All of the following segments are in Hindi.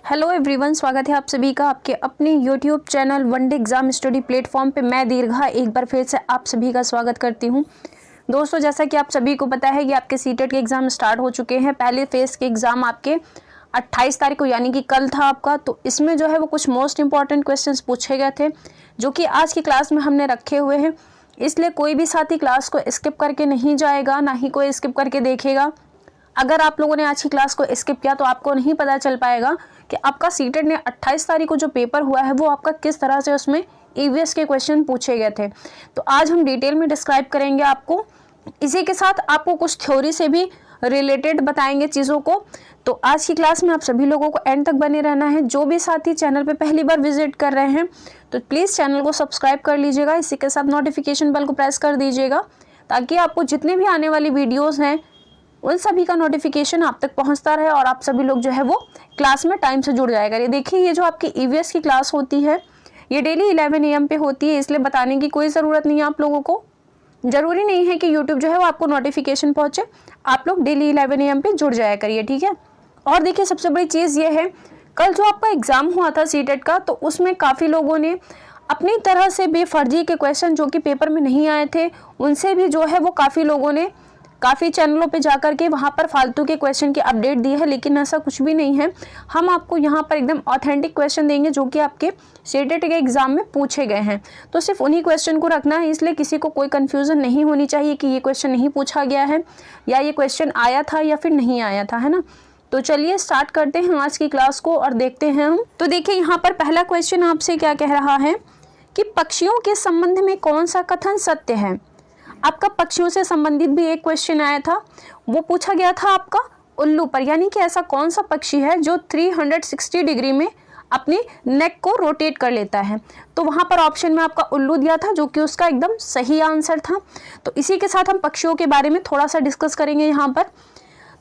हेलो एवरीवन, स्वागत है आप सभी का आपके अपने YouTube channel one day exam study platform पे। मैं दीर्घा एक बार फिर से आप सभी का स्वागत करती हूं। दोस्तों, जैसा कि आप सभी को पता है कि आपके सीटेट के एग्ज़ाम स्टार्ट हो चुके हैं। पहले फेज़ के एग्ज़ाम आपके 28 तारीख को यानी कि कल था आपका। तो इसमें जो है वो कुछ मोस्ट इंपॉर्टेंट क्वेश्चंस पूछे गए थे जो कि आज की क्लास में हमने रखे हुए हैं। इसलिए कोई भी साथी क्लास को स्किप करके नहीं जाएगा, ना ही कोई स्किप करके देखेगा। अगर आप लोगों ने आज की क्लास को स्किप किया तो आपको नहीं पता चल पाएगा कि आपका सीटेट ने 28 तारीख को जो पेपर हुआ है वो आपका किस तरह से उसमें ईवीएस के क्वेश्चन पूछे गए थे। तो आज हम डिटेल में डिस्क्राइब करेंगे आपको। इसी के साथ आपको कुछ थ्योरी से भी रिलेटेड बताएंगे चीज़ों को। तो आज की क्लास में आप सभी लोगों को एंड तक बने रहना है। जो भी साथी चैनल पे पहली बार विजिट कर रहे हैं तो प्लीज़ चैनल को सब्सक्राइब कर लीजिएगा। इसी के साथ नोटिफिकेशन बेल को प्रेस कर दीजिएगा ताकि आपको जितने भी आने वाली वीडियोज़ हैं उन सभी का नोटिफिकेशन आप तक पहुंचता रहे और आप सभी लोग जो है वो क्लास में टाइम से जुड़ जाएगा। ये देखिए, ये जो आपकी ईवीएस की क्लास होती है ये डेली 11 AM पे होती है, इसलिए बताने की कोई ज़रूरत नहीं है आप लोगों को। ज़रूरी नहीं है कि यूट्यूब जो है वो आपको नोटिफिकेशन पहुँचे, आप लोग डेली 11 AM पे जुड़ जाया करिए, ठीक है। और देखिए, सबसे बड़ी चीज़ ये है, कल जो आपका एग्ज़ाम हुआ था सीटेट का, तो उसमें काफ़ी लोगों ने अपनी तरह से बेफर्जी के क्वेश्चन जो कि पेपर में नहीं आए थे उनसे भी जो है वो काफ़ी लोगों ने काफ़ी चैनलों पे जाकर के वहाँ पर फालतू के क्वेश्चन की अपडेट दी है। लेकिन ऐसा कुछ भी नहीं है, हम आपको यहाँ पर एकदम ऑथेंटिक क्वेश्चन देंगे जो कि आपके सीटेट के एग्ज़ाम में पूछे गए हैं। तो सिर्फ उन्हीं क्वेश्चन को रखना है, इसलिए किसी को कोई कन्फ्यूज़न नहीं होनी चाहिए कि ये क्वेश्चन नहीं पूछा गया है या ये क्वेश्चन आया था या फिर नहीं आया था, है ना। तो चलिए स्टार्ट करते हैं आज की क्लास को और देखते हैं हम। तो देखिए, यहाँ पर पहला क्वेश्चन आपसे क्या कह रहा है कि पक्षियों के संबंध में कौन सा कथन सत्य है। आपका पक्षियों से संबंधित भी एक क्वेश्चन आया था, वो पूछा गया था आपका उल्लू पर, यानी कि ऐसा कौन सा पक्षी है जो 360 डिग्री में अपने नेक को रोटेट कर लेता है। तो वहाँ पर ऑप्शन में आपका उल्लू दिया था जो कि उसका एकदम सही आंसर था। तो इसी के साथ हम पक्षियों के बारे में थोड़ा सा डिस्कस करेंगे यहाँ पर।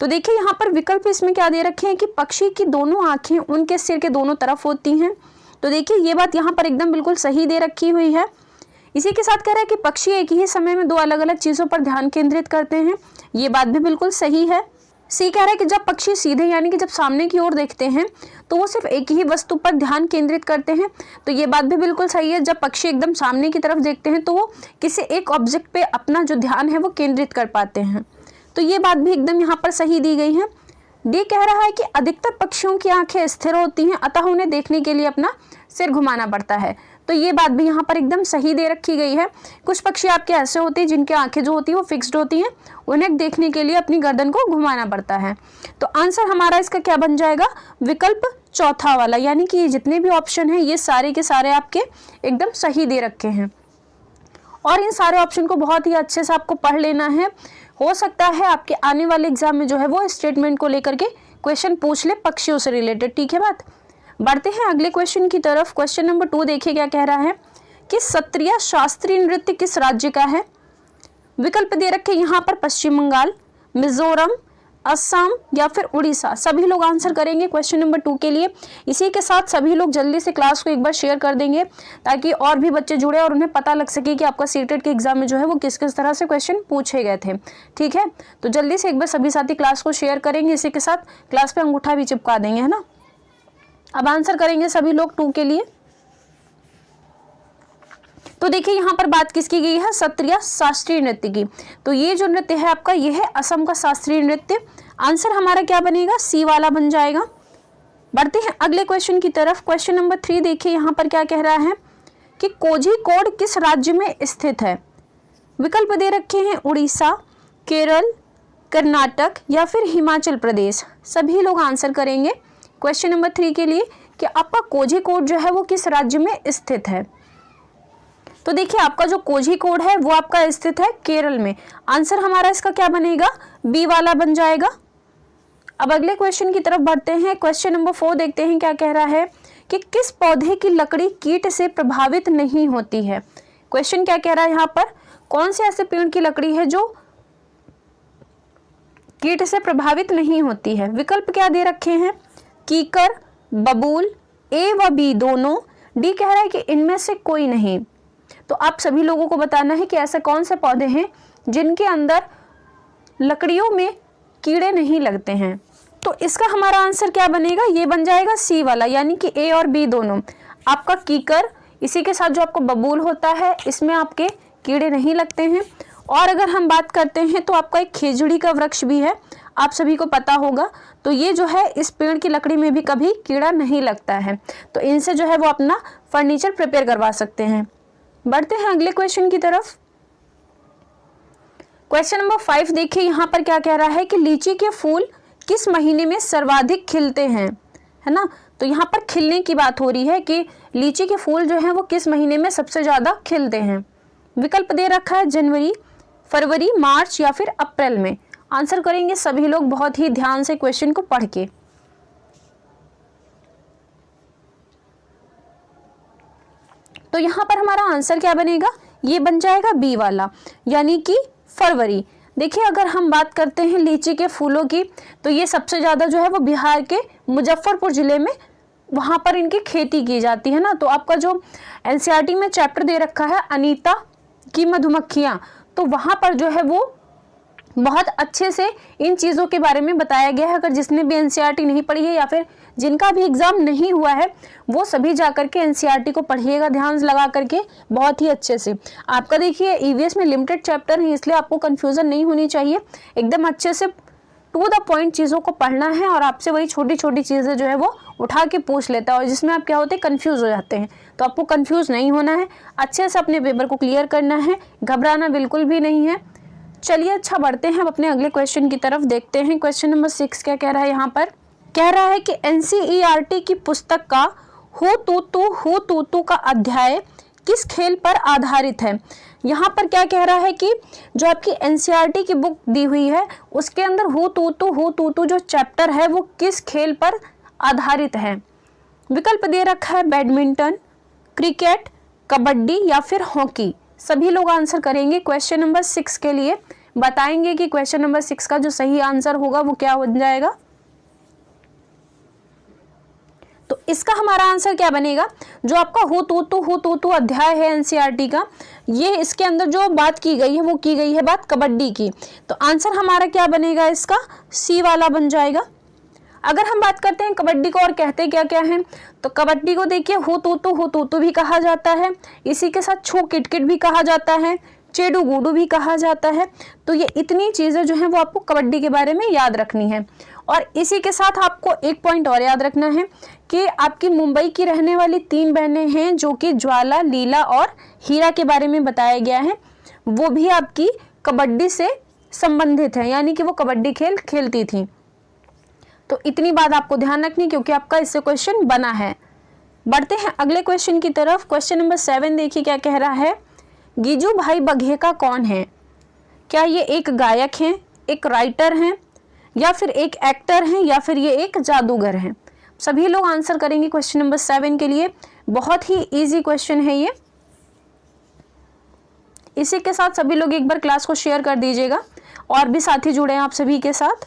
तो देखिए, यहाँ पर विकल्प इसमें क्या दे रखे हैं कि पक्षी की दोनों आँखें उनके सिर के दोनों तरफ होती हैं। तो देखिए, ये बात यहाँ पर एकदम बिल्कुल सही दे रखी हुई है। इसी के साथ कह रहा है कि पक्षी एक ही समय में दो अलग अलग चीज़ों पर ध्यान केंद्रित करते हैं। ये बात भी बिल्कुल सही है। सी कह रहा है कि जब पक्षी सीधे यानी कि जब सामने की ओर देखते हैं तो वो सिर्फ एक ही वस्तु पर ध्यान केंद्रित करते हैं। तो ये बात भी बिल्कुल सही है। जब पक्षी एकदम सामने की तरफ देखते हैं तो वो किसी एक ऑब्जेक्ट पे अपना जो ध्यान है वो केंद्रित कर पाते हैं। तो ये बात भी एकदम यहाँ पर सही दी गई है। डी कह रहा है कि अधिकतर पक्षियों की आंखें स्थिर होती हैं, अतः उन्हें देखने के लिए अपना सिर घुमाना पड़ता है। तो ये बात भी यहाँ पर एकदम सही दे रखी गई है। कुछ पक्षी आपके ऐसे होते हैं जिनकी आंखें जो होती है वो फिक्स्ड होती हैं, उन्हें देखने के लिए अपनी गर्दन को घुमाना पड़ता है। तो आंसर हमारा इसका क्या बन जाएगा, विकल्प चौथा वाला, यानी कि ये जितने भी ऑप्शन हैं ये सारे के सारे आपके एकदम सही दे रखे हैं। और इन सारे ऑप्शन को बहुत ही अच्छे से आपको पढ़ लेना है। हो सकता है आपके आने वाले एग्जाम में जो है वो स्टेटमेंट को लेकर के क्वेश्चन पूछ ले पक्षियों से रिलेटेड, ठीक है बात। बढ़ते हैं अगले क्वेश्चन की तरफ। क्वेश्चन नंबर 2 देखिए क्या कह रहा है कि सत्रिया शास्त्रीय नृत्य किस राज्य का है। विकल्प दे रखे यहाँ पर पश्चिम बंगाल, मिजोरम, असम या फिर उड़ीसा। सभी लोग आंसर करेंगे क्वेश्चन नंबर 2 के लिए। इसी के साथ सभी लोग जल्दी से क्लास को एक बार शेयर कर देंगे ताकि और भी बच्चे जुड़े और उन्हें पता लग सके कि आपका सीटेट के एग्जाम में जो है वो किस किस तरह से क्वेश्चन पूछे गए थे, ठीक है। तो जल्दी से एक बार सभी साथी क्लास को शेयर करेंगे। इसी के साथ क्लास पे अंगूठा भी चिपका देंगे, है ना। अब आंसर करेंगे सभी लोग 2 के लिए। तो देखिए, यहाँ पर बात किसकी गई है, सत्रिया शास्त्रीय नृत्य की। तो ये जो नृत्य है आपका ये है असम का शास्त्रीय नृत्य। आंसर हमारा क्या बनेगा, सी वाला बन जाएगा। बढ़ते हैं अगले क्वेश्चन की तरफ। क्वेश्चन नंबर 3 देखिए यहाँ पर क्या कह रहा है कि कोझिकोड किस राज्य में स्थित है। विकल्प दे रखे हैं उड़ीसा, केरल, कर्नाटक या फिर हिमाचल प्रदेश। सभी लोग आंसर करेंगे क्वेश्चन नंबर 3 के लिए कि आपका कोझिकोड जो है वो किस राज्य में स्थित है। तो देखिए, आपका जो कोझिकोड है वो आपका स्थित है केरल में। आंसर हमारा इसका क्या बनेगा, बी वाला बन जाएगा। अब अगले क्वेश्चन की तरफ बढ़ते हैं। क्वेश्चन नंबर 4 देखते हैं क्या कह रहा है कि किस पौधे की लकड़ी कीट से प्रभावित नहीं होती है। क्वेश्चन क्या कह रहा है यहाँ पर, कौन से ऐसे पेड़ की लकड़ी है जो कीट से प्रभावित नहीं होती है। विकल्प क्या दे रखे हैं, कीकर, बबूल, ए व बी दोनों, डी कह रहा है कि इनमें से कोई नहीं। तो आप सभी लोगों को बताना है कि ऐसे कौन से पौधे हैं जिनके अंदर लकड़ियों में कीड़े नहीं लगते हैं। तो इसका हमारा आंसर क्या बनेगा, ये बन जाएगा सी वाला, यानी कि ए और बी दोनों। आपका कीकर, इसी के साथ जो आपको बबूल होता है, इसमें आपके कीड़े नहीं लगते हैं। और अगर हम बात करते हैं तो आपका एक खेजड़ी का वृक्ष भी है, आप सभी को पता होगा। तो ये जो है इस पेड़ की लकड़ी में भी कभी कीड़ा नहीं लगता है, तो इनसे जो है वो अपना फर्नीचर प्रिपेयर करवा सकते हैं। बढ़ते हैं अगले क्वेश्चन की तरफ। क्वेश्चन नंबर 5 देखिए, यहाँ पर क्या कह रहा है कि लीची के फूल किस महीने में सर्वाधिक खिलते हैं, है ना। तो यहाँ पर खिलने की बात हो रही है कि लीची के फूल जो हैं वो किस महीने में सबसे ज़्यादा खिलते हैं। विकल्प दे रखा है जनवरी, फरवरी, मार्च या फिर अप्रैल में। आंसर करेंगे सभी लोग बहुत ही ध्यान से क्वेश्चन को पढ़ के। तो यहाँ पर हमारा आंसर क्या बनेगा, ये बन जाएगा बी वाला, यानी कि फरवरी। देखिए अगर हम बात करते हैं लीची के फूलों की, तो ये सबसे ज़्यादा जो है वो बिहार के मुजफ्फरपुर ज़िले में वहाँ पर इनकी खेती की जाती है ना। तो आपका जो एनसीईआरटी में चैप्टर दे रखा है अनीता की मधुमक्खियाँ, तो वहाँ पर जो है वो बहुत अच्छे से इन चीज़ों के बारे में बताया गया है। अगर जिसने भी एनसीईआरटी नहीं पढ़ी है या फिर जिनका भी एग्ज़ाम नहीं हुआ है, वो सभी जाकर के एनसीईआरटी को पढ़िएगा ध्यान लगा करके बहुत ही अच्छे से। आपका देखिए ईवीएस में लिमिटेड चैप्टर है, इसलिए आपको कन्फ्यूज़न नहीं होनी चाहिए। एकदम अच्छे से टू द पॉइंट चीज़ों को पढ़ना है, और आपसे वही छोटी छोटी चीज़ें जो है वो उठा के पूछ लेता है, और जिसमें आप क्या होते हैं कन्फ्यूज़ हो जाते हैं। तो आपको कन्फ्यूज़ नहीं होना है, अच्छे से अपने पेपर को क्लियर करना है, घबराना बिल्कुल भी नहीं है। चलिए अच्छा बढ़ते हैं, हम अपने अगले क्वेश्चन की तरफ देखते हैं। क्वेश्चन नंबर 6 क्या कह रहा है, यहाँ पर कह रहा है कि एनसीईआरटी की पुस्तक का हो तू तू का अध्याय किस खेल पर आधारित है। यहाँ पर क्या कह रहा है कि जो आपकी एनसीईआरटी की बुक दी हुई है उसके अंदर हो तू जो चैप्टर है वो किस खेल पर आधारित है। विकल्प दे रखा है बैडमिंटन, क्रिकेट, कबड्डी या फिर हॉकी। सभी लोग आंसर करेंगे क्वेश्चन नंबर 6 के लिए, बताएंगे कि क्वेश्चन नंबर 6 का जो सही आंसर होगा वो क्या बन जाएगा। तो इसका हमारा आंसर क्या बनेगा, जो आपका हो तू अध्याय है एनसीईआरटी का, ये इसके अंदर जो बात की गई है वो की गई है बात कबड्डी की। तो आंसर हमारा क्या बनेगा, इसका सी वाला बन जाएगा। अगर हम बात करते हैं कबड्डी को और कहते क्या क्या हैं, तो कबड्डी को देखिए हो तू भी कहा जाता है, इसी के साथ छो किटकिट भी कहा जाता है, चेडू गूडू भी कहा जाता है। तो ये इतनी चीज़ें जो हैं वो आपको कबड्डी के बारे में याद रखनी है। और इसी के साथ आपको एक पॉइंट और याद रखना है कि आपकी मुंबई की रहने वाली 3 बहनें हैं, जो कि ज्वाला, लीला और हीरा के बारे में बताया गया है, वो भी आपकी कबड्डी से संबंधित है, यानी कि वो कबड्डी खेल खेलती थी। तो इतनी बात आपको ध्यान रखनी, क्योंकि आपका इससे क्वेश्चन बना है। बढ़ते हैं अगले क्वेश्चन की तरफ। क्वेश्चन नंबर 7 देखिए क्या कह रहा है, गिजू भाई बघेका कौन है। क्या ये एक गायक हैं, एक राइटर हैं, या फिर एक एक्टर हैं, या फिर ये एक जादूगर हैं। सभी लोग आंसर करेंगे क्वेश्चन नंबर 7 के लिए। बहुत ही इजी क्वेश्चन है ये। इसी के साथ सभी लोग एक बार क्लास को शेयर कर दीजिएगा, और भी साथी जुड़े हैं आप सभी के साथ।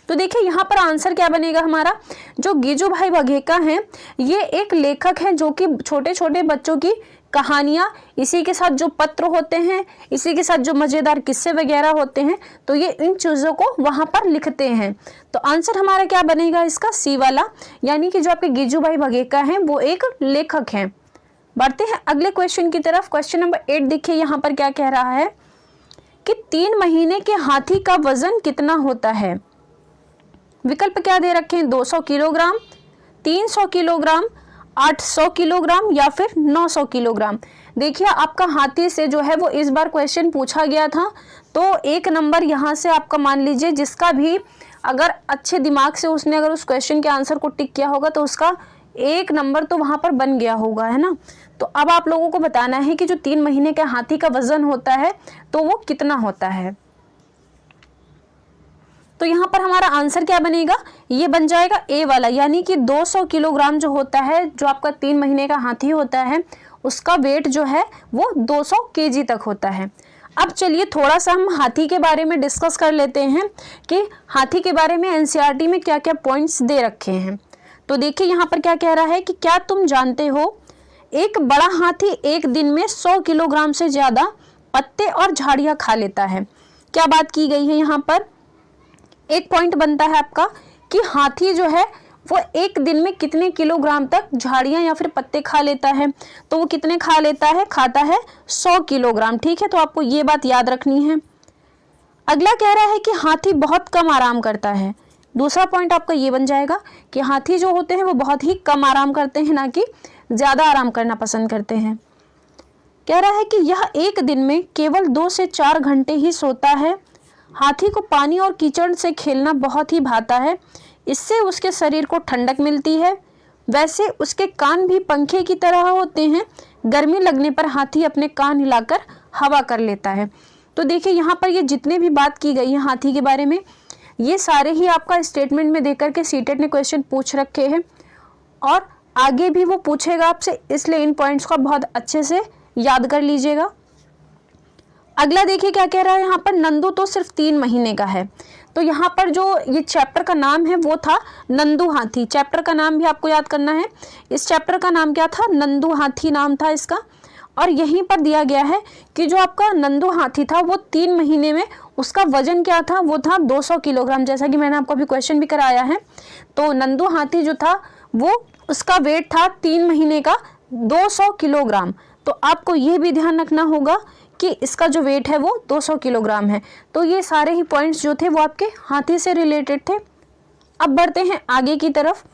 तो देखिए यहाँ पर आंसर क्या बनेगा हमारा, जो गिजू भाई बघेका हैं ये एक लेखक हैं, जो कि छोटे छोटे बच्चों की कहानियाँ, इसी के साथ जो पत्र होते हैं, इसी के साथ जो मज़ेदार किस्से वगैरह होते हैं, तो ये इन चीज़ों को वहाँ पर लिखते हैं। तो आंसर हमारा क्या बनेगा इसका, सी वाला, यानी कि जो आपके गिजू भाई बघेका हैं वो एक लेखक हैं। बढ़ते हैं अगले क्वेश्चन की तरफ। क्वेश्चन नंबर 8 देखिए यहाँ पर क्या कह रहा है कि 3 महीने के हाथी का वजन कितना होता है। विकल्प क्या दे रखे हैं, 200 किलोग्राम, 300 किलोग्राम, 800 किलोग्राम या फिर 900 किलोग्राम। देखिए आपका हाथी से जो है वो इस बार क्वेश्चन पूछा गया था, तो 1 नंबर यहाँ से आपका मान लीजिए, जिसका भी अगर अच्छे दिमाग से उसने अगर उस क्वेश्चन के आंसर को टिक किया होगा तो उसका 1 नंबर तो वहाँ पर बन गया होगा, है ना। तो अब आप लोगों को बताना है कि जो 3 महीने के हाथी का वजन होता है तो वो कितना होता है। तो यहाँ पर हमारा आंसर क्या बनेगा, ये बन जाएगा ए वाला, यानी कि 200 किलोग्राम जो होता है, जो आपका 3 महीने का हाथी होता है उसका वेट जो है वो 200 केजी तक होता है। अब चलिए थोड़ा सा हम हाथी के बारे में डिस्कस कर लेते हैं कि हाथी के बारे में एनसीईआरटी में क्या क्या पॉइंट्स दे रखे हैं। तो देखिए यहाँ पर क्या कह रहा है कि क्या तुम जानते हो, एक बड़ा हाथी एक दिन में 100 किलोग्राम से ज़्यादा पत्ते और झाड़ियाँ खा लेता है। क्या बात की गई है यहाँ पर एक पॉइंट बनता है आपका कि हाथी जो है वो एक दिन में कितने किलोग्राम तक झाड़ियां या फिर पत्ते खा लेता है। तो वो कितने खा लेता है, खाता है 100 किलोग्राम। ठीक है, तो आपको ये बात याद रखनी है। अगला कह रहा है कि हाथी बहुत कम आराम करता है। दूसरा पॉइंट आपका ये बन जाएगा कि हाथी जो होते हैं वो बहुत ही कम आराम करते हैं, ना कि ज़्यादा आराम करना पसंद करते हैं। कह रहा है कि यह एक दिन में केवल 2 से 4 घंटे ही सोता है। हाथी को पानी और कीचड़ से खेलना बहुत ही भाता है, इससे उसके शरीर को ठंडक मिलती है। वैसे उसके कान भी पंखे की तरह होते हैं, गर्मी लगने पर हाथी अपने कान हिलाकर हवा कर लेता है। तो देखिए यहाँ पर ये जितने भी बात की गई है हाथी के बारे में, ये सारे ही आपका स्टेटमेंट में देकर के सीटेट ने क्वेश्चन पूछ रखे हैं और आगे भी वो पूछेगा आपसे, इसलिए इन पॉइंट्स को बहुत अच्छे से याद कर लीजिएगा। अगला देखिए क्या कह रहा है यहाँ पर, नंदू तो सिर्फ 3 महीने का है। तो यहाँ पर जो ये चैप्टर का नाम है वो था नंदू हाथी। चैप्टर का नाम भी आपको याद करना है। इस चैप्टर का नाम क्या था, नंदू हाथी नाम था इसका। और यहीं पर दिया गया है कि जो आपका नंदू हाथी था वो 3 महीने में उसका वजन क्या था, वो था 200 किलोग्राम। जैसा कि मैंने आपको अभी क्वेश्चन भी कराया है, तो नंदू हाथी जो था वो उसका वेट था 3 महीने का 200 किलोग्राम। तो आपको ये भी ध्यान रखना होगा कि इसका जो वेट है वो 200 किलोग्राम है। तो ये सारे ही पॉइंट्स जो थे वो आपके हाथी से रिलेटेड थे। अब बढ़ते हैं आगे की तरफ।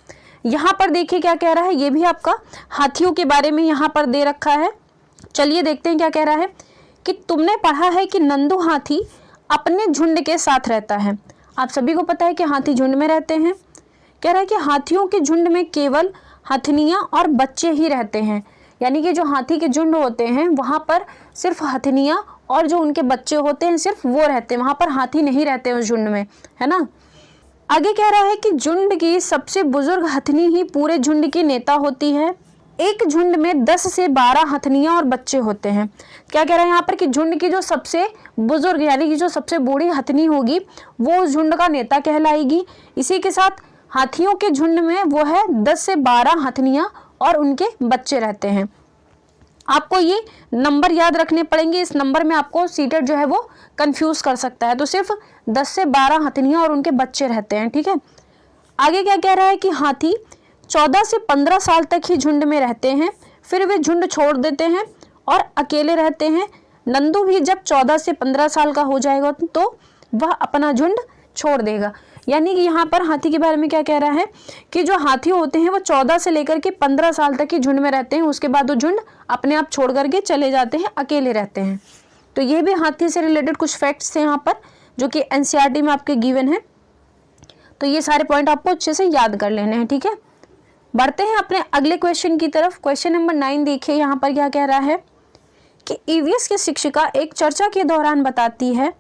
यहाँ पर देखिए क्या कह रहा है, ये भी आपका हाथियों के बारे में यहाँ पर दे रखा है। चलिए देखते हैं क्या कह रहा है कि तुमने पढ़ा है कि नंदू हाथी अपने झुंड के साथ रहता है। आप सभी को पता है कि हाथी झुंड में रहते हैं। कह रहा है कि हाथियों के झुंड में केवल हथनियाँ और बच्चे ही रहते हैं, यानी कि जो हाथी के झुंड होते हैं वहाँ पर सिर्फ हथनियाँ और जो उनके बच्चे होते हैं सिर्फ वो रहते हैं, वहाँ पर हाथी नहीं रहते उस झुंड में, है ना। आगे कह रहा है कि झुंड की सबसे बुजुर्ग हथनी ही पूरे झुंड की नेता होती है। एक झुंड में 10 से 12 हथनियाँ और बच्चे होते हैं। क्या कह रहा है यहाँ पर कि झुंड की जो सबसे बुजुर्ग यानी कि जो सबसे बूढ़ी हथनी होगी वो उस झुंड का नेता कहलाएगी। इसी के साथ हाथियों के झुंड में वो है 10 से 12 हथनियाँ और उनके बच्चे रहते हैं। आपको ये नंबर याद रखने पड़ेंगे, इस नंबर में आपको सीटेट जो है वो कंफ्यूज कर सकता है। तो सिर्फ 10 से 12 हथनियाँ और उनके बच्चे रहते हैं, ठीक है। आगे क्या कह रहा है कि हाथी 14 से 15 साल तक ही झुंड में रहते हैं, फिर वे झुंड छोड़ देते हैं और अकेले रहते हैं। नंदू भी जब 14 से 15 साल का हो जाएगा तो वह अपना झुंड छोड़ देगा। यानी कि यहाँ पर हाथी के बारे में क्या कह रहा है कि जो हाथी होते हैं वो 14 से लेकर के 15 साल तक ही झुंड में रहते हैं, उसके बाद वो झुंड अपने आप छोड़ करके चले जाते हैं, अकेले रहते हैं। तो ये भी हाथी से रिलेटेड कुछ फैक्ट्स हैं यहाँ पर जो कि एनसीईआरटी में आपके गिवन है। तो ये सारे पॉइंट आपको अच्छे से याद कर लेने हैं, ठीक है। बढ़ते हैं अपने अगले क्वेश्चन की तरफ। क्वेश्चन नंबर 9 देखिए यहाँ पर क्या कह रहा है कि ईवीएस की शिक्षिका एक चर्चा के दौरान बताती है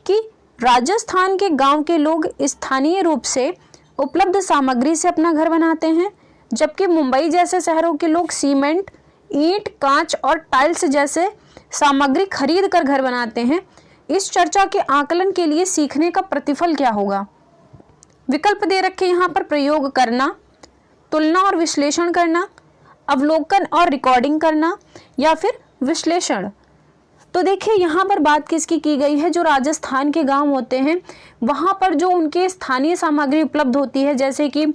कि राजस्थान के गांव के लोग स्थानीय रूप से उपलब्ध सामग्री से अपना घर बनाते हैं, जबकि मुंबई जैसे शहरों के लोग सीमेंट, ईंट, कांच और टाइल्स जैसे सामग्री खरीद कर घर बनाते हैं। इस चर्चा के आकलन के लिए सीखने का प्रतिफल क्या होगा। विकल्प दे रखे यहाँ पर, प्रयोग करना, तुलना और विश्लेषण करना, अवलोकन और रिकॉर्डिंग करना, या फिर विश्लेषण। तो देखिए यहाँ पर बात किसकी की गई है, जो राजस्थान के गांव होते हैं वहाँ पर जो उनके स्थानीय सामग्री उपलब्ध होती है, जैसे कि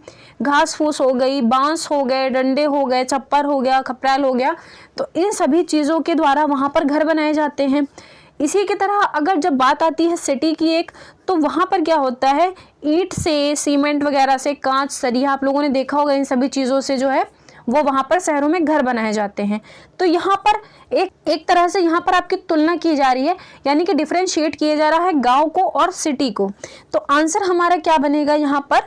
घास फूस हो गई, बांस हो गए, डंडे हो गए, छप्पर हो गया, खपरैल हो गया, तो इन सभी चीज़ों के द्वारा वहाँ पर घर बनाए जाते हैं। इसी की तरह अगर जब बात आती है सिटी की एक, तो वहाँ पर क्या होता है, ईंट से, सीमेंट वगैरह से, कांच, सरिया, आप लोगों ने देखा होगा, इन सभी चीज़ों से जो है वो वहाँ पर शहरों में घर बनाए जाते हैं। तो यहाँ पर एक तरह से यहाँ पर आपकी तुलना की जा रही है, यानी कि डिफरेंशिएट किया जा रहा है गांव को और सिटी को। तो आंसर हमारा क्या बनेगा यहाँ पर,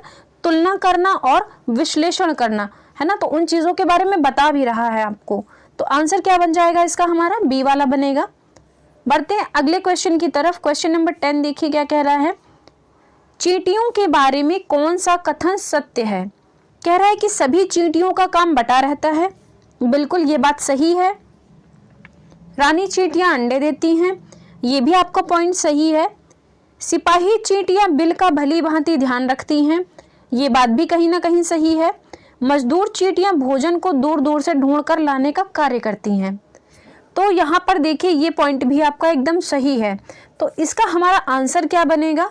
तुलना करना और विश्लेषण करना, है ना। तो उन चीज़ों के बारे में बता भी रहा है आपको। तो आंसर क्या बन जाएगा इसका, हमारा बी वाला बनेगा। बढ़ते हैं अगले क्वेश्चन की तरफ। क्वेश्चन नंबर 10 देखिए क्या कह रहा है, चींटियों के बारे में कौन सा कथन सत्य है। कह रहा है कि सभी चींटियों का काम बटा रहता है। बिल्कुल ये बात सही है। रानी चींटियां अंडे देती हैं, ये भी आपका पॉइंट सही है। सिपाही चींटियां बिल का भली भांति ध्यान रखती हैं, ये बात भी कहीं ना कहीं सही है। मजदूर चींटियां भोजन को दूर दूर से ढूंढ कर लाने का कार्य करती हैं। तो यहाँ पर देखिए ये पॉइंट भी आपका एकदम सही है। तो इसका हमारा आंसर क्या बनेगा,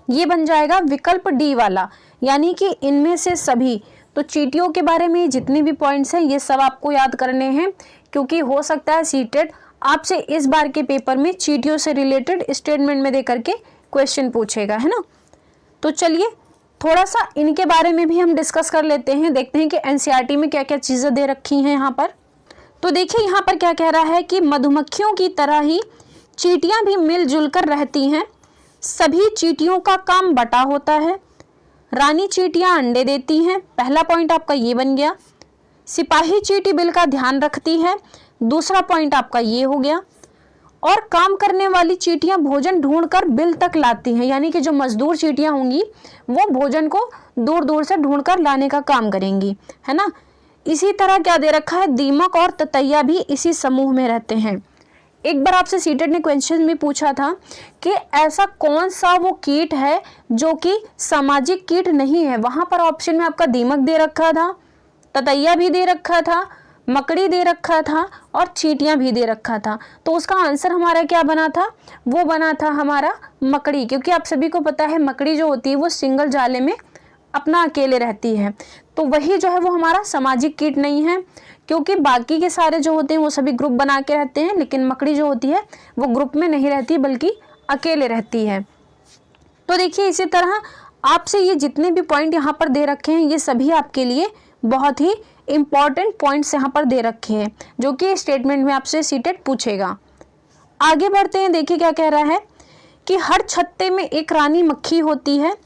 ये बन जाएगा विकल्प डी वाला, यानी कि इनमें से सभी। तो चींटियों के बारे में जितने भी पॉइंट्स हैं ये सब आपको याद करने हैं, क्योंकि हो सकता है सीटेट आपसे इस बार के पेपर में चींटियों से रिलेटेड स्टेटमेंट में दे करके क्वेश्चन पूछेगा, है ना। तो चलिए थोड़ा सा इनके बारे में भी हम डिस्कस कर लेते हैं, देखते हैं कि एनसीईआरटी में क्या क्या चीज़ें दे रखी हैं यहाँ पर। तो देखिए यहाँ पर क्या कह रहा है कि मधुमक्खियों की तरह ही चींटियाँ भी मिलजुल कर रहती हैं, सभी चींटियों का काम बटा होता है, रानी चींटियाँ अंडे देती हैं, पहला पॉइंट आपका ये बन गया। सिपाही चींटी बिल का ध्यान रखती है, दूसरा पॉइंट आपका ये हो गया। और काम करने वाली चींटियां भोजन ढूंढकर बिल तक लाती हैं, यानी कि जो मजदूर चींटियां होंगी वो भोजन को दूर दूर से ढूंढकर लाने का काम करेंगी, है ना। इसी तरह क्या दे रखा है, दीमक और ततैया भी इसी समूह में रहते हैं। एक बार आपसे सीटेट ने क्वेश्चन में पूछा था कि ऐसा कौन सा वो कीट है जो कि सामाजिक कीट नहीं है। वहां पर ऑप्शन में आपका दीमक दे रखा था, ततैया भी दे रखा था, मकड़ी दे रखा था और चींटियां भी दे रखा था। तो उसका आंसर हमारा क्या बना था, वो बना था हमारा मकड़ी, क्योंकि आप सभी को पता है मकड़ी जो होती है वो सिंगल जाले में अपना अकेले रहती है। तो वही जो है वो हमारा सामाजिक कीट नहीं है, क्योंकि बाकी के सारे जो होते हैं वो सभी ग्रुप बना के रहते हैं, लेकिन मकड़ी जो होती है वो ग्रुप में नहीं रहती बल्कि अकेले रहती है। तो देखिए इसी तरह आपसे ये जितने भी पॉइंट यहाँ पर दे रखे हैं ये सभी आपके लिए बहुत ही इंपॉर्टेंट पॉइंट्स यहाँ पर दे रखे हैं, जो कि स्टेटमेंट में आपसे सीटेट पूछेगा। आगे बढ़ते हैं, देखिए क्या कह रहा है कि हर छत्ते में एक रानी मक्खी होती है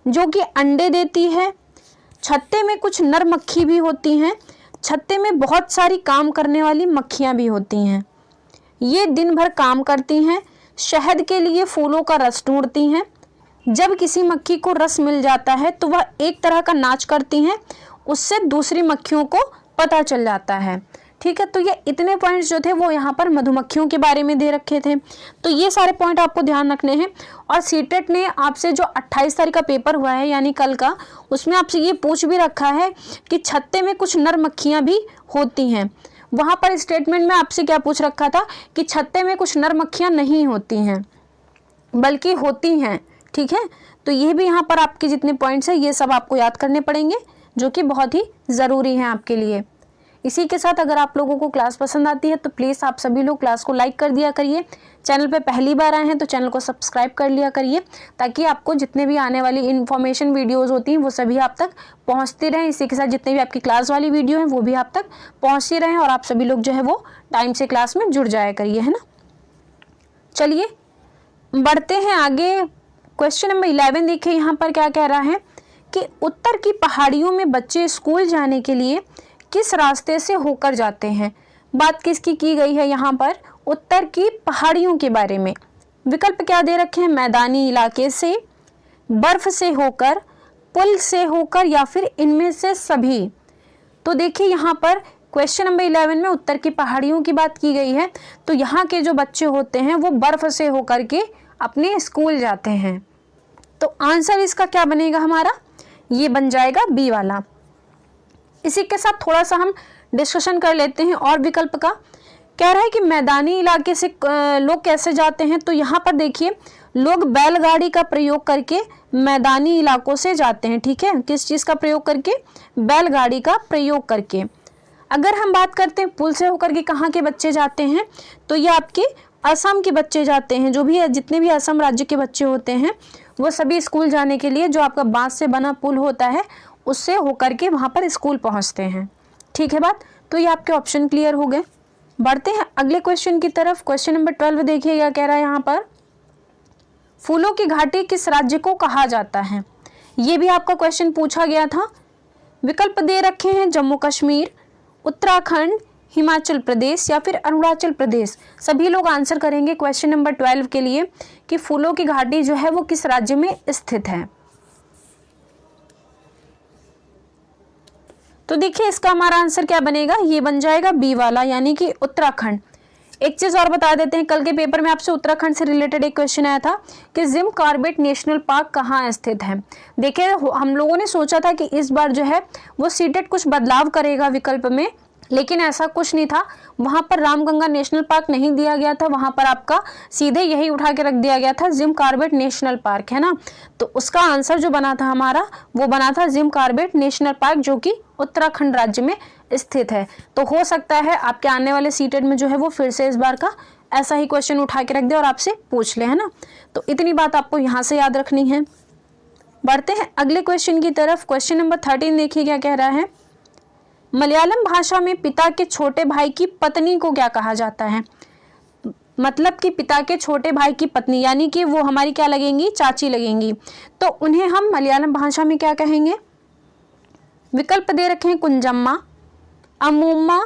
जो कि अंडे देती है, छत्ते में कुछ नर मक्खी भी होती हैं, छत्ते में बहुत सारी काम करने वाली मक्खियाँ भी होती हैं। ये दिन भर काम करती हैं, शहद के लिए फूलों का रस ढूंढती हैं। जब किसी मक्खी को रस मिल जाता है तो वह एक तरह का नाच करती हैं, उससे दूसरी मक्खियों को पता चल जाता है। ठीक है, तो ये इतने पॉइंट्स जो थे वो यहाँ पर मधुमक्खियों के बारे में दे रखे थे। तो ये सारे पॉइंट आपको ध्यान रखने हैं। और सीटेट ने आपसे जो 28 तारीख का पेपर हुआ है यानी कल का, उसमें आपसे ये पूछ भी रखा है कि छत्ते में कुछ नर मक्खियाँ भी होती हैं। वहाँ पर स्टेटमेंट में आपसे क्या पूछ रखा था कि छत्ते में कुछ नर मक्खियाँ नहीं होती हैं बल्कि होती हैं। ठीक है, तो ये भी यहाँ पर आपके जितने पॉइंट्स हैं ये सब आपको याद करने पड़ेंगे, जो कि बहुत ही ज़रूरी हैं आपके लिए। इसी के साथ अगर आप लोगों को क्लास पसंद आती है तो प्लीज़ आप सभी लोग क्लास को लाइक कर दिया करिए। चैनल पे पहली बार आए हैं तो चैनल को सब्सक्राइब कर लिया करिए, ताकि आपको जितने भी आने वाली इन्फॉर्मेशन वीडियोज़ होती हैं वो सभी आप तक पहुँचती रहें। इसी के साथ जितने भी आपकी क्लास वाली वीडियो हैं वो भी आप तक पहुँचती रहें और आप सभी लोग जो है वो टाइम से क्लास में जुड़ जाया करिए, है ना। चलिए बढ़ते हैं आगे। क्वेश्चन नंबर 11 देखिए यहाँ पर क्या कह रहा है कि उत्तर की पहाड़ियों में बच्चे स्कूल जाने के लिए किस रास्ते से होकर जाते हैं। बात किसकी की गई है यहाँ पर, उत्तर की पहाड़ियों के बारे में। विकल्प क्या दे रखे हैं, मैदानी इलाके से, बर्फ से होकर, पुल से होकर या फिर इनमें से सभी। तो देखिए यहाँ पर क्वेश्चन नंबर 11 में उत्तर की पहाड़ियों की बात की गई है, तो यहाँ के जो बच्चे होते हैं वो बर्फ से होकर के अपने स्कूल जाते हैं। तो आंसर इसका क्या बनेगा हमारा, ये बन जाएगा बी वाला। इसी के साथ थोड़ा सा हम डिस्कशन कर लेते हैं और विकल्प का। कह रहा है कि मैदानी इलाके से लोग कैसे जाते हैं। तो यहाँ पर देखिए लोग बैलगाड़ी का प्रयोग करके मैदानी इलाकों से जाते हैं। ठीक है, किस चीज़ का प्रयोग करके, बैलगाड़ी का प्रयोग करके। अगर हम बात करते हैं पुल से होकर के कहाँ के बच्चे जाते हैं, तो ये आपके असम के बच्चे जाते हैं। जो भी जितने भी असम राज्य के बच्चे होते हैं वो सभी स्कूल जाने के लिए जो आपका बांस से बना पुल होता है उससे होकर के वहाँ पर स्कूल पहुँचते हैं। ठीक है बात, तो ये आपके ऑप्शन क्लियर हो गए। बढ़ते हैं अगले क्वेश्चन की तरफ। क्वेश्चन नंबर 12 देखिए क्या कह रहा है यहाँ पर, फूलों की घाटी किस राज्य को कहा जाता है। ये भी आपका क्वेश्चन पूछा गया था। विकल्प दे रखे हैं जम्मू कश्मीर, उत्तराखंड, हिमाचल प्रदेश या फिर अरुणाचल प्रदेश। सभी लोग आंसर करेंगे क्वेश्चन नंबर 12 के लिए कि फूलों की घाटी जो है वो किस राज्य में स्थित है। तो देखिए इसका हमारा आंसर क्या बनेगा, ये बन जाएगा बी वाला, यानी कि उत्तराखंड। एक चीज और बता देते हैं, कल के पेपर में आपसे उत्तराखंड से रिलेटेड एक क्वेश्चन आया था कि जिम कॉर्बेट नेशनल पार्क कहाँ स्थित है। देखिए हम लोगों ने सोचा था कि इस बार जो है वो सीटेट कुछ बदलाव करेगा विकल्प में, लेकिन ऐसा कुछ नहीं था, वहां पर रामगंगा नेशनल पार्क नहीं दिया गया था, वहां पर आपका सीधे यही उठा के रख दिया गया था जिम कॉर्बेट नेशनल पार्क, है ना। तो उसका आंसर जो बना था हमारा वो बना था जिम कॉर्बेट नेशनल पार्क, जो कि उत्तराखंड राज्य में स्थित है। तो हो सकता है आपके आने वाले सीटेट में जो है वो फिर से इस बार का ऐसा ही क्वेश्चन उठा के रख दे और आपसे पूछ ले, है ना। तो इतनी बात आपको यहाँ से याद रखनी है। बढ़ते हैं अगले क्वेश्चन की तरफ। क्वेश्चन नंबर 13 देखिए क्या कह रहा है। मलयालम भाषा में पिता के छोटे भाई की पत्नी को क्या कहा जाता है। मतलब कि पिता के छोटे भाई की पत्नी, यानी कि वो हमारी क्या लगेंगी, चाची लगेंगी, तो उन्हें हम मलयालम भाषा में क्या कहेंगे। विकल्प दे रखे हैं कुंजम्मा, अमूम्मा,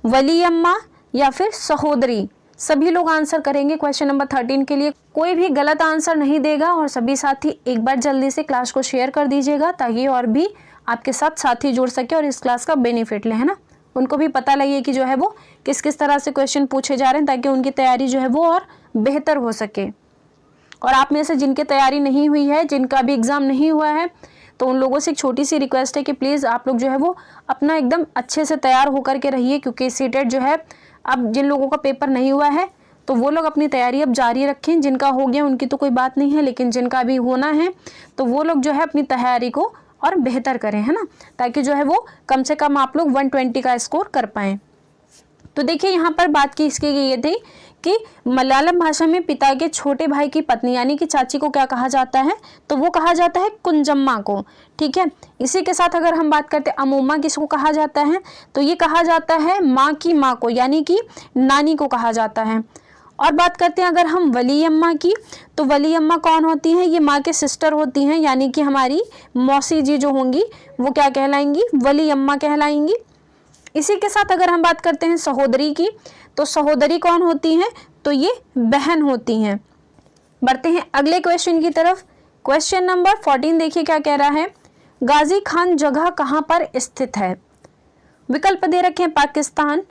वलीयम्मा या फिर सहोदरी। सभी लोग आंसर करेंगे क्वेश्चन नंबर 13 के लिए, कोई भी गलत आंसर नहीं देगा। और सभी साथी एक बार जल्दी से क्लास को शेयर कर दीजिएगा ताकि और भी आपके साथ साथी जुड़ सके और इस क्लास का बेनिफिट ले, है ना। उनको भी पता लगे कि जो है वो किस किस तरह से क्वेश्चन पूछे जा रहे हैं, ताकि उनकी तैयारी जो है वो और बेहतर हो सके। और आप में से जिनकी तैयारी नहीं हुई है, जिनका भी एग्जाम नहीं हुआ है, तो उन लोगों से एक छोटी सी रिक्वेस्ट है कि प्लीज़ आप लोग जो है वो अपना एकदम अच्छे से तैयार होकर के रहिए, क्योंकि सीटेट जो है अब जिन लोगों का पेपर नहीं हुआ है तो वो लोग अपनी तैयारी अब जारी रखें। जिनका हो गया उनकी तो कोई बात नहीं है, लेकिन जिनका भी होना है तो वो लोग जो है अपनी तैयारी को और बेहतर करें, है ना, ताकि जो है वो कम से कम आप लोग 120 का स्कोर कर पाएँ। तो देखिए यहाँ पर बात की इसकी ये थी कि मलयालम भाषा में पिता के छोटे भाई की पत्नी यानी कि चाची को क्या कहा जाता है, तो वो कहा जाता है कुंजम्मा को। ठीक है, इसी के साथ अगर हम बात करते हैं अमूम्मा किसको कहा जाता है, तो ये कहा जाता है माँ की माँ को, यानी कि नानी को कहा जाता है। और बात करते हैं अगर हम वली अम्मा की, तो वली अम्मा कौन होती हैं, ये माँ के सिस्टर होती हैं, यानी कि हमारी मौसी जी जो होंगी वो क्या कहलाएंगी, वली अम्मा कहलाएंगी। इसी के साथ अगर हम बात करते हैं सहोदरी की, तो सहोदरी कौन होती हैं, तो ये बहन होती हैं। बढ़ते हैं अगले क्वेश्चन की तरफ। क्वेश्चन नंबर 14 देखिए क्या कह रहा है। गाजी खान जगह कहाँ पर स्थित है। विकल्प दे रखे हैं पाकिस्तान,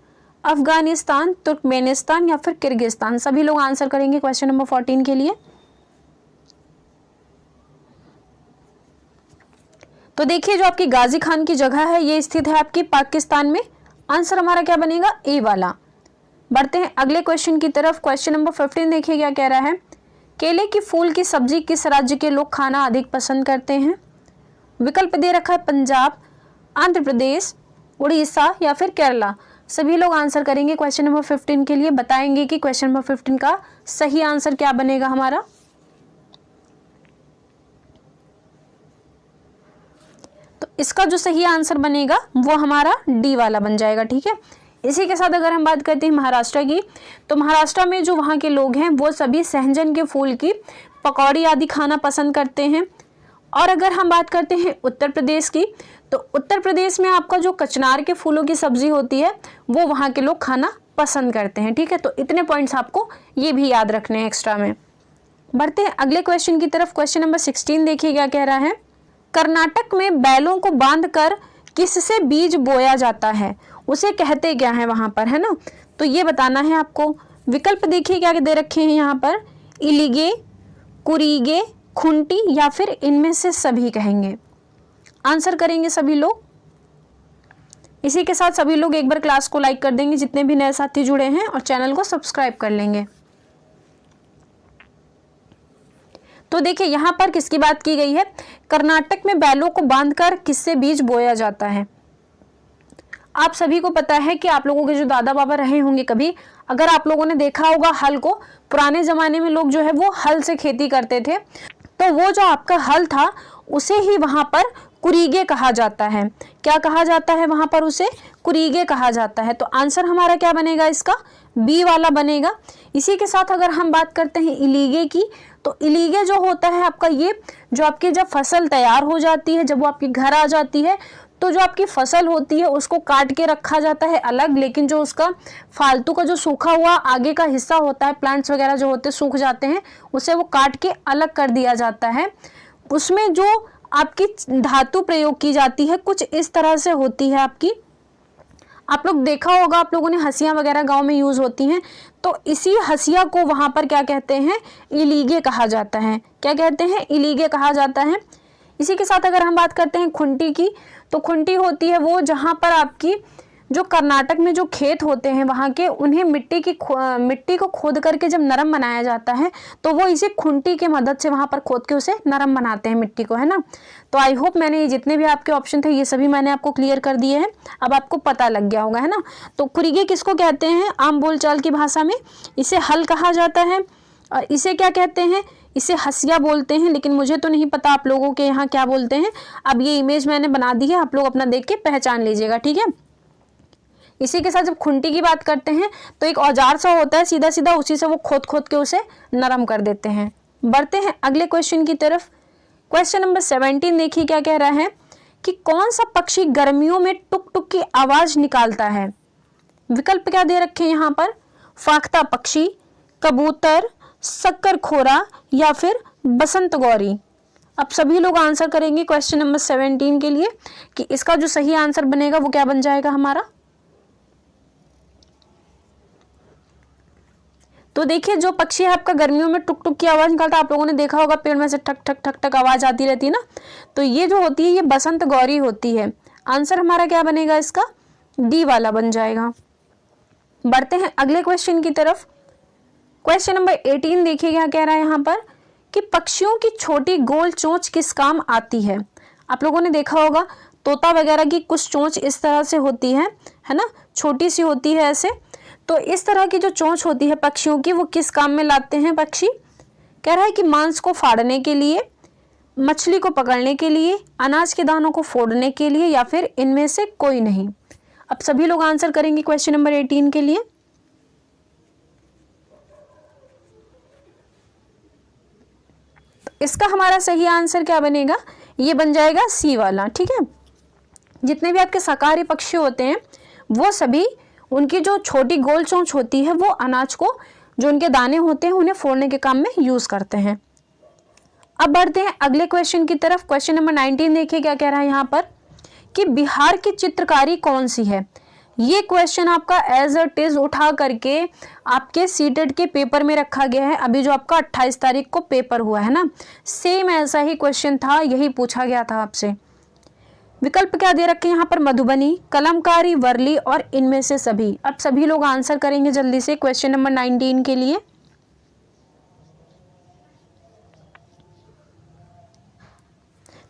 अफगानिस्तान, तुर्कमेनिस्तान या फिर किर्गिस्तान। सभी लोग आंसर करेंगे क्वेश्चन नंबर 14 के लिए। तो देखिए जो आपकी गाजी खान की जगह है ये स्थित है आपकी पाकिस्तान में। आंसर हमारा क्या बनेगा, ए वाला। बढ़ते हैं अगले क्वेश्चन की तरफ। क्वेश्चन नंबर 15 देखिए क्या कह रहा है। केले की फूल की सब्जी किस राज्य के लोग खाना अधिक पसंद करते हैं। विकल्प दे रखा है पंजाब, आंध्र प्रदेश, उड़ीसा या फिर केरला। सभी लोग आंसर करेंगे क्वेश्चन नंबर 15 के लिए, बताएंगे कि क्वेश्चन नंबर 15 का सही आंसर क्या बनेगा हमारा। तो इसका जो सही आंसर बनेगा वो हमारा डी वाला बन जाएगा। ठीक है, इसी के साथ अगर हम बात करते हैं महाराष्ट्र की, तो महाराष्ट्र में जो वहाँ के लोग हैं वो सभी सहजन के फूल की पकौड़ी आदि खाना पसंद करते हैं। और अगर हम बात करते हैं उत्तर प्रदेश की, तो उत्तर प्रदेश में आपका जो कचनार के फूलों की सब्जी होती है वो वहाँ के लोग खाना पसंद करते हैं। ठीक है, तो इतने पॉइंट्स आपको ये भी याद रखने हैं एक्स्ट्रा में। बढ़ते हैं अगले क्वेश्चन की तरफ। क्वेश्चन नंबर 16 देखिए क्या कह रहा है। कर्नाटक में बैलों को बांधकर किससे बीज बोया जाता है, उसे कहते क्या है वहां पर, है ना, तो ये बताना है आपको। विकल्प देखिए क्या दे रखे हैं यहाँ पर, इलीगे, कुरीगे, खुंटी या फिर इनमें से सभी कहेंगे। आंसर करेंगे सभी लोग। इसी के साथ सभी लोग एक बार क्लास को लाइक कर देंगे जितने भी नए साथी जुड़े हैं, और चैनल को सब्सक्राइब कर लेंगे। तो देखिए यहाँ पर किसकी बात की गई है, कर्नाटक में बैलों को बांधकर किससे बीज बोया जाता है। आप सभी को पता है कि आप लोगों के जो दादा बाबा रहे होंगे कभी, अगर आप लोगों ने देखा होगा हल को, पुराने जमाने में लोग जो है वो हल से खेती करते थे, तो वो जो आपका हल था उसे ही वहां पर कुरीगे कहा जाता है। क्या कहा जाता है वहां पर, उसे कुरीगे कहा जाता है। तो आंसर हमारा क्या बनेगा, इसका बी वाला बनेगा। इसी के साथ अगर हम बात करते हैं इलीगे की, तो इलीगे जो होता है आपका, ये जो आपकी जब फसल तैयार हो जाती है, जब वो आपके घर आ जाती है, तो जो आपकी फसल होती है उसको काट के रखा जाता है अलग, लेकिन जो उसका फालतू का जो सूखा हुआ आगे का हिस्सा होता है, प्लांट्स वगैरह जो होते हैं सूख जाते हैं, उसे वो काट के अलग कर दिया जाता है। उसमें जो आपकी धातु प्रयोग की जाती है कुछ इस तरह से होती है आपकी, आप लोग देखा होगा, आप लोगों ने हंसिया वगैरह गांव में यूज होती हैं, तो इसी हंसिया को वहां पर क्या कहते हैं, इलीगे कहा जाता है। क्या कहते हैं, इलीगे कहा जाता है। इसी के साथ अगर हम बात करते हैं खुंटी की, तो खुंटी होती है वो जहां पर आपकी जो कर्नाटक में जो खेत होते हैं वहाँ के, उन्हें मिट्टी को खोद करके जब नरम बनाया जाता है तो वो इसे खुंटी की मदद से वहाँ पर खोद के उसे नरम बनाते हैं मिट्टी को, है ना। तो आई होप मैंने ये जितने भी आपके ऑप्शन थे ये सभी मैंने आपको क्लियर कर दिए हैं, अब आपको पता लग गया होगा, है ना। तो खुरीगे किसको कहते हैं आम बोलचाल की भाषा में? इसे हल कहा जाता है। और इसे क्या कहते हैं? इसे हसिया बोलते हैं, लेकिन मुझे तो नहीं पता आप लोगों के यहाँ क्या बोलते हैं। अब ये इमेज मैंने बना दी है, आप लोग अपना देख के पहचान लीजिएगा, ठीक है। इसी के साथ जब खुंटी की बात करते हैं तो एक औजार सा होता है सीधा सीधा, उसी से वो खोद खोद के उसे नरम कर देते हैं। बढ़ते हैं अगले क्वेश्चन की तरफ। क्वेश्चन नंबर 17 देखिए क्या कह रहा है कि कौन सा पक्षी गर्मियों में टुक टुक की आवाज निकालता है? विकल्प क्या दे रखे हैं यहाँ पर? फाख्ता पक्षी, कबूतर, शक्करखोरा या फिर बसंत गौरी। अब सभी लोग आंसर करेंगे क्वेश्चन नंबर 17 के लिए कि इसका जो सही आंसर बनेगा वो क्या बन जाएगा हमारा। तो देखिए जो पक्षी है आपका गर्मियों में टुक टुक की आवाज निकालता है, आप लोगों ने देखा होगा पेड़ में से ठक ठक ठक ठक आवाज आती रहती है ना, तो ये जो होती है ये बसंत गौरी होती है। आंसर हमारा क्या बनेगा इसका? डी वाला बन जाएगा। बढ़ते हैं अगले क्वेश्चन की तरफ। क्वेश्चन नंबर 18 देखिए क्या कह रहा है यहाँ पर कि पक्षियों की छोटी गोल चोंच किस काम आती है? आप लोगों ने देखा होगा तोता वगैरह की कुछ चोंच इस तरह से होती है ना, छोटी सी होती है ऐसे। तो इस तरह की जो चोंच होती है पक्षियों की वो किस काम में लाते हैं पक्षी? कह रहा है कि मांस को फाड़ने के लिए, मछली को पकड़ने के लिए, अनाज के दानों को फोड़ने के लिए या फिर इनमें से कोई नहीं। अब सभी लोग आंसर करेंगे क्वेश्चन नंबर 18 के लिए। इसका हमारा सही आंसर क्या बनेगा? ये बन जाएगा सी वाला, ठीक है। जितने भी आपके शाकाहारी पक्षी होते हैं वो सभी, उनकी जो छोटी गोल चोंच होती है वो अनाज को, जो उनके दाने होते हैं उन्हें फोड़ने के काम में यूज करते हैं। अब बढ़ते हैं अगले क्वेश्चन की तरफ। क्वेश्चन नंबर 19 देखिए क्या कह रहा है यहाँ पर कि बिहार की चित्रकारी कौन सी है? ये क्वेश्चन आपका एज इट इज उठा करके आपके सीटेट के पेपर में रखा गया है। अभी जो आपका 28 तारीख को पेपर हुआ है ना, सेम ऐसा ही क्वेश्चन था, यही पूछा गया था आपसे। विकल्प क्या दे रखे हैं यहाँ पर? मधुबनी, कलमकारी, वर्ली और इनमें से सभी। अब सभी लोग आंसर करेंगे जल्दी से क्वेश्चन नंबर 19 के लिए।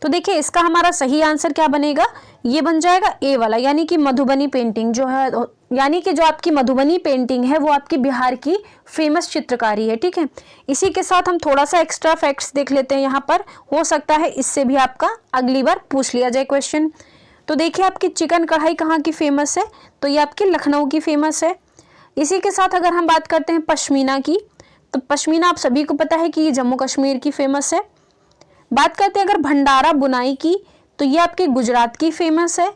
तो देखिए इसका हमारा सही आंसर क्या बनेगा? ये बन जाएगा ए वाला, यानी कि मधुबनी पेंटिंग जो है, यानी कि जो आपकी मधुबनी पेंटिंग है वो आपकी बिहार की फेमस चित्रकारी है, ठीक है। इसी के साथ हम थोड़ा सा एक्स्ट्रा फैक्ट्स देख लेते हैं यहाँ पर, हो सकता है इससे भी आपका अगली बार पूछ लिया जाए क्वेश्चन। तो देखिए आपकी चिकन कढ़ाई कहाँ की फेमस है? तो ये आपकी लखनऊ की फेमस है। इसी के साथ अगर हम बात करते हैं पश्मीना की, तो पश्मीना आप सभी को पता है कि ये जम्मू कश्मीर की फेमस है। बात करते हैं अगर भंडारा बुनाई की, तो ये आपके गुजरात की फेमस है।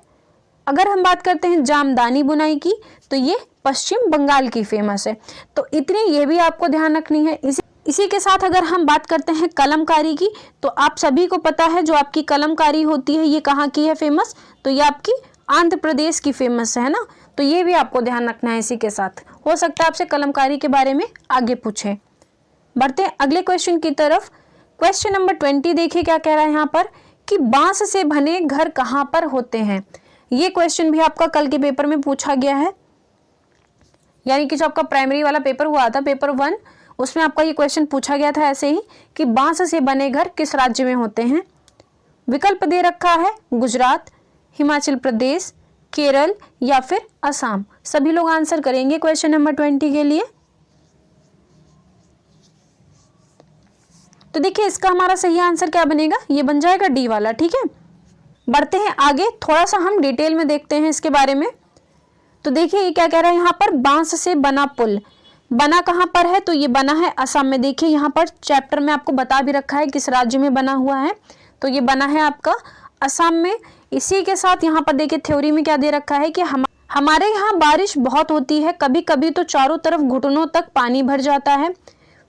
अगर हम बात करते हैं जामदानी बुनाई की, तो ये पश्चिम बंगाल की फेमस है। तो इतनी ये भी आपको ध्यान रखनी है। इसी के साथ अगर हम बात करते हैं कलमकारी की, तो आप सभी को पता है जो आपकी कलमकारी होती है ये कहाँ की है फेमस? तो ये आपकी आंध्र प्रदेश की फेमस है ना, तो ये भी आपको ध्यान रखना है। इसी के साथ हो सकता है आपसे कलमकारी के बारे में आगे पूछे। बढ़ते हैं अगले क्वेश्चन की तरफ। क्वेश्चन नंबर 20 देखिए क्या कह रहा है यहाँ पर कि बांस से बने घर कहाँ पर होते हैं? ये क्वेश्चन भी आपका कल के पेपर में पूछा गया है, यानी कि जो आपका प्राइमरी वाला पेपर हुआ था पेपर 1, उसमें आपका ये क्वेश्चन पूछा गया था ऐसे ही कि बांस से बने घर किस राज्य में होते हैं? विकल्प दे रखा है गुजरात, हिमाचल प्रदेश, केरल या फिर असम। सभी लोग आंसर करेंगे क्वेश्चन नंबर 20 के लिए। तो देखिए इसका हमारा सही आंसर क्या बनेगा? ये बन जाएगा डी वाला, ठीक है। बढ़ते हैं आगे, थोड़ा सा हम डिटेल में देखते हैं इसके बारे में। तो देखिए ये क्या कह रहा है यहाँ पर, बांस से बना पुल बना कहाँ पर है? तो ये बना है असम में। देखिए यहाँ पर चैप्टर में आपको बता भी रखा है किस राज्य में बना हुआ है, तो ये बना है आपका असम में। इसी के साथ यहाँ पर देखिए थ्योरी में क्या दे रखा है कि हमारे यहाँ बारिश बहुत होती है, कभी कभी तो चारों तरफ घुटनों तक पानी भर जाता है,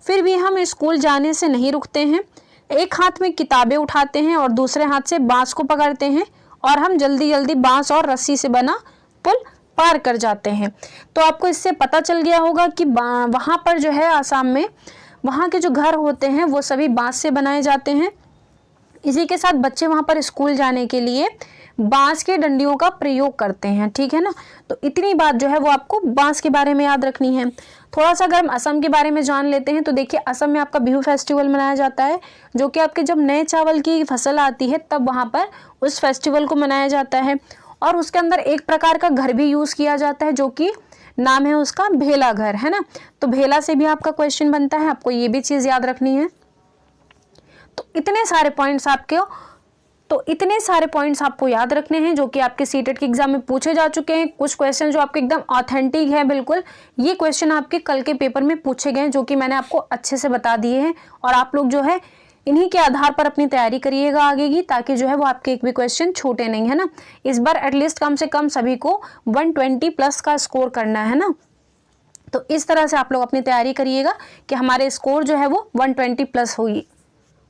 फिर भी हम स्कूल जाने से नहीं रुकते हैं। एक हाथ में किताबें उठाते हैं और दूसरे हाथ से बांस को पकड़ते हैं और हम जल्दी जल्दी बांस और रस्सी से बना पुल पार कर जाते हैं। तो आपको इससे पता चल गया होगा कि वहाँ पर जो है आसाम में वहाँ के जो घर होते हैं वो सभी बांस से बनाए जाते हैं। इसी के साथ बच्चे वहाँ पर स्कूल जाने के लिए बांस के डंडियों का प्रयोग करते हैं, ठीक है ना। तो इतनी बात जो है वो आपको बांस के बारे में याद रखनी है। थोड़ा सा अगर हम असम के बारे में जान लेते हैं तो देखिए असम में आपका बिहू फेस्टिवल मनाया जाता है, जो कि आपके जब नए चावल की फसल आती है तब वहाँ पर उस फेस्टिवल को मनाया जाता है। और उसके अंदर एक प्रकार का घर भी यूज़ किया जाता है जो कि नाम है उसका भेला घर, है ना। तो भेला से भी आपका क्वेश्चन बनता है, आपको ये भी चीज़ याद रखनी है। तो इतने सारे पॉइंट्स आपको याद रखने हैं जो कि आपके सीटेट के एग्जाम में पूछे जा चुके हैं। कुछ क्वेश्चन जो आपके एकदम ऑथेंटिक है, बिल्कुल ये क्वेश्चन आपके कल के पेपर में पूछे गए जो कि मैंने आपको अच्छे से बता दिए हैं। और आप लोग जो है इन्हीं के आधार पर अपनी तैयारी करिएगा आगे की, ताकि जो है वो आपके एक भी क्वेश्चन छूटे नहीं, है ना। इस बार एटलीस्ट कम से कम सभी को 120 प्लस का स्कोर करना है ना। तो इस तरह से आप लोग अपनी तैयारी करिएगा कि हमारे स्कोर जो है वो 120 प्लस होगी,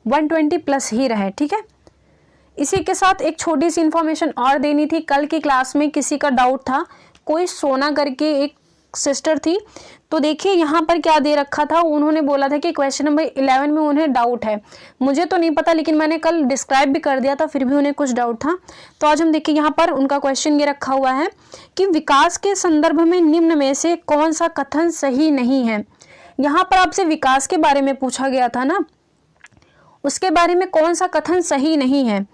120 प्लस ही रहे, ठीक है। इसी के साथ एक छोटी सी इन्फॉर्मेशन और देनी थी। कल की क्लास में किसी का डाउट था, कोई सोना करके एक सिस्टर थी, तो देखिए यहाँ पर क्या दे रखा था। उन्होंने बोला था कि क्वेश्चन नंबर 11 में उन्हें डाउट है। मुझे तो नहीं पता, लेकिन मैंने कल डिस्क्राइब भी कर दिया था, फिर भी उन्हें कुछ डाउट था। तो आज हम देखिए यहाँ पर उनका क्वेश्चन ये रखा हुआ है कि विकास के संदर्भ में निम्न में से कौन सा कथन सही नहीं है। यहाँ पर आपसे विकास के बारे में पूछा गया था ना, उसके बारे में कौन सा कथन सही नहीं है।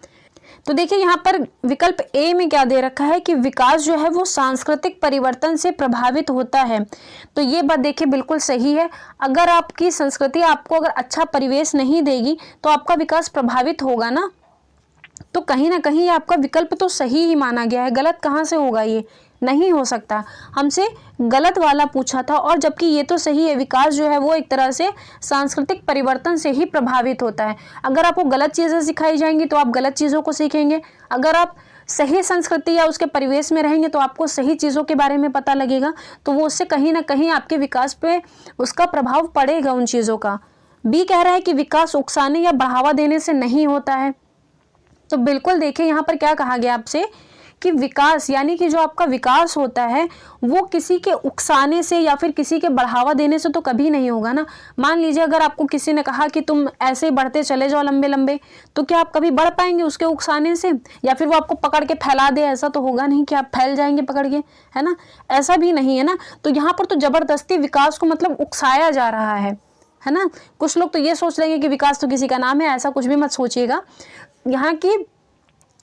तो देखिए यहाँ पर विकल्प ए में क्या दे रखा है कि विकास जो है वो सांस्कृतिक परिवर्तन से प्रभावित होता है। तो ये बात देखिए बिल्कुल सही है। अगर आपकी संस्कृति आपको अगर अच्छा परिवेश नहीं देगी तो आपका विकास प्रभावित होगा ना। तो कहीं ना कहीं आपका विकल्प तो सही ही माना गया है, गलत कहाँ से होगा, ये नहीं हो सकता। हमसे गलत वाला पूछा था, और जबकि ये तो सही है, विकास जो है वो एक तरह से सांस्कृतिक परिवर्तन से ही प्रभावित होता है। अगर आपको गलत चीज़ें सिखाई जाएंगी तो आप गलत चीज़ों को सीखेंगे, अगर आप सही संस्कृति या उसके परिवेश में रहेंगे तो आपको सही चीज़ों के बारे में पता लगेगा, तो वो उससे कहीं ना कहीं आपके विकास पे उसका प्रभाव पड़ेगा उन चीज़ों का। बी कह रहा है कि विकास उकसाने या बढ़ावा देने से नहीं होता है। तो बिल्कुल देखिए यहाँ पर क्या कहा गया आपसे कि विकास यानी कि जो आपका विकास होता है वो किसी के उकसाने से या फिर किसी के बढ़ावा देने से तो कभी नहीं होगा ना। मान लीजिए अगर आपको किसी ने कहा कि तुम ऐसे बढ़ते चले जाओ लंबे लंबे, तो क्या आप कभी बढ़ पाएंगे उसके उकसाने से, या फिर वो आपको पकड़ के फैला दे, ऐसा तो होगा नहीं कि आप फैल जाएंगे पकड़ के, है ना। ऐसा भी नहीं है ना। तो यहाँ पर तो जबरदस्ती विकास को मतलब उकसाया जा रहा है ना। कुछ लोग तो ये सोच लेंगे कि विकास तो किसी का नाम है, ऐसा कुछ भी मत सोचिएगा। यहाँ की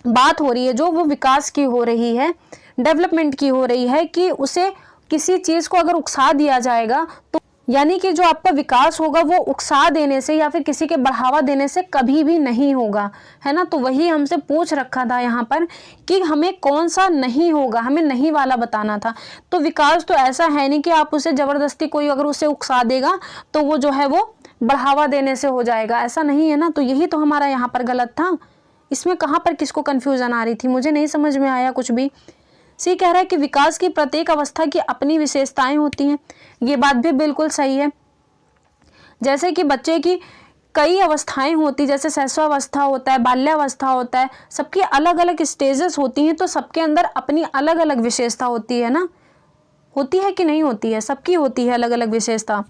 बात हो रही है जो वो विकास की हो रही है, डेवलपमेंट की हो रही है, कि उसे किसी चीज़ को अगर उकसा दिया जाएगा तो यानी कि जो आपका विकास होगा वो उकसा देने से या फिर किसी के बढ़ावा देने से कभी भी नहीं होगा, है ना। तो वही हमसे पूछ रखा था यहाँ पर कि हमें कौन सा नहीं होगा, हमें नहीं वाला बताना था। तो विकास तो ऐसा है नहीं कि आप उसे ज़बरदस्ती कोई अगर उसे उकसा देगा तो वो जो है वो बढ़ावा देने से हो जाएगा, ऐसा नहीं है ना। तो यही तो हमारा यहाँ पर गलत था। इसमें कहाँ पर किसको कन्फ्यूजन आ रही थी, मुझे नहीं समझ में आया कुछ भी। सी कह रहा है कि विकास की प्रत्येक अवस्था की अपनी विशेषताएं होती हैं। ये बात भी बिल्कुल सही है। जैसे कि बच्चे की कई अवस्थाएं होती, जैसे शैशवावस्था होता है, बाल्यावस्था होता है, सबकी अलग अलग स्टेजेस होती हैं, तो सबके अंदर अपनी अलग अलग विशेषता होती है ना। होती है कि नहीं होती है, सबकी होती है अलग अलग विशेषता।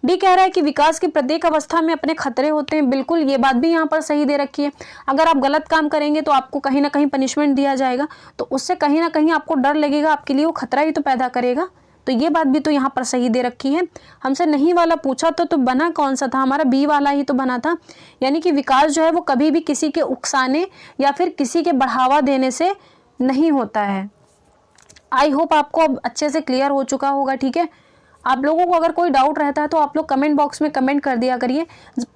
डी कह रहा है कि विकास की प्रत्येक अवस्था में अपने खतरे होते हैं। बिल्कुल ये बात भी यहाँ पर सही दे रखी है। अगर आप गलत काम करेंगे तो आपको कहीं ना कहीं पनिशमेंट दिया जाएगा, तो उससे कहीं ना कहीं आपको डर लगेगा, आपके लिए वो खतरा ही तो पैदा करेगा। तो ये बात भी तो यहाँ पर सही दे रखी है। हमसे नहीं वाला पूछा तो बना कौन सा था, हमारा बी वाला ही तो बना था। यानी कि विकास जो है वो कभी भी किसी के उकसाने या फिर किसी के बढ़ावा देने से नहीं होता है। आई होप आपको अब अच्छे से क्लियर हो चुका होगा, ठीक है। आप लोगों को अगर कोई डाउट रहता है तो आप लोग कमेंट बॉक्स में कमेंट कर दिया करिए।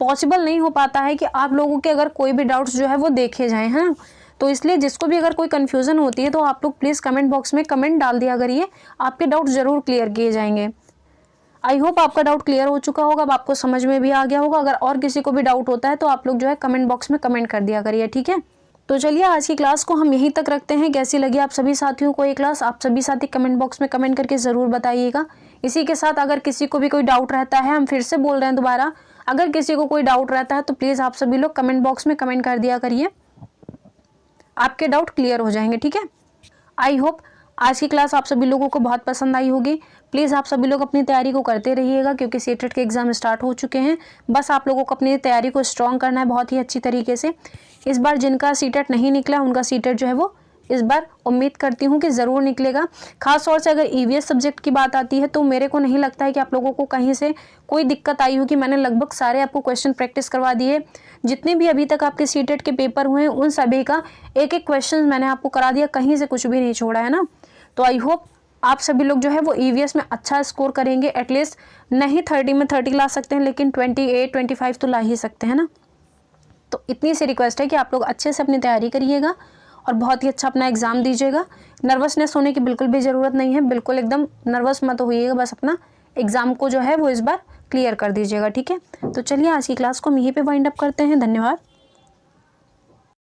पॉसिबल नहीं हो पाता है कि आप लोगों के अगर कोई भी डाउट्स जो है वो देखे जाएं, है ना। तो इसलिए जिसको भी अगर कोई कन्फ्यूज़न होती है तो आप लोग प्लीज़ कमेंट बॉक्स में कमेंट डाल दिया करिए, आपके डाउट ज़रूर क्लियर किए जाएंगे। आई होप आपका डाउट क्लियर हो चुका होगा, अब आपको समझ में भी आ गया होगा। अगर और किसी को भी डाउट होता है तो आप लोग जो है कमेंट बॉक्स में कमेंट कर दिया करिए, ठीक है। तो चलिए आज की क्लास को हम यहीं तक रखते हैं। कैसी लगी आप सभी साथियों को ये क्लास, आप सभी साथी कमेंट बॉक्स में कमेंट करके ज़रूर बताइएगा। इसी के साथ अगर किसी को भी कोई डाउट रहता है, हम फिर से बोल रहे हैं दोबारा, अगर किसी को कोई डाउट रहता है तो प्लीज़ आप सभी लोग कमेंट बॉक्स में कमेंट कर दिया करिए, आपके डाउट क्लियर हो जाएंगे, ठीक है। आई होप आज की क्लास आप सभी लोगों को बहुत पसंद आई होगी। प्लीज़ आप सभी लोग अपनी तैयारी को करते रहिएगा, क्योंकि सीटेट के एग्ज़ाम स्टार्ट हो चुके हैं। बस आप लोगों को अपनी तैयारी को स्ट्रॉन्ग करना है बहुत ही अच्छी तरीके से। इस बार जिनका सीटेट नहीं निकला उनका सीटेट जो है वो इस बार उम्मीद करती हूँ कि ज़रूर निकलेगा। खास तौर से अगर ईवीएस सब्जेक्ट की बात आती है तो मेरे को नहीं लगता है कि आप लोगों को कहीं से कोई दिक्कत आई होगी। मैंने लगभग सारे आपको क्वेश्चन प्रैक्टिस करवा दिए। जितने भी अभी तक आपके सीटेट के पेपर हुए हैं उन सभी का एक एक क्वेश्चन मैंने आपको करा दिया, कहीं से कुछ भी नहीं छोड़ा है ना। तो आई होप आप सभी लोग जो है वो ईवीएस में अच्छा स्कोर करेंगे। एटलीस्ट नहीं 30 में 30 ला सकते हैं, लेकिन 28 25 तो ला ही सकते हैं ना। तो इतनी सी रिक्वेस्ट है कि आप लोग अच्छे से अपनी तैयारी करिएगा और बहुत ही अच्छा अपना एग्ज़ाम दीजिएगा। नर्वसनेस होने की बिल्कुल भी ज़रूरत नहीं है, बिल्कुल एकदम नर्वस मत होइएगा, बस अपना एग्ज़ाम को जो है वो इस बार क्लियर कर दीजिएगा, ठीक है। तो चलिए आज की क्लास को हम यहीं पे वाइंड अप करते हैं। धन्यवाद।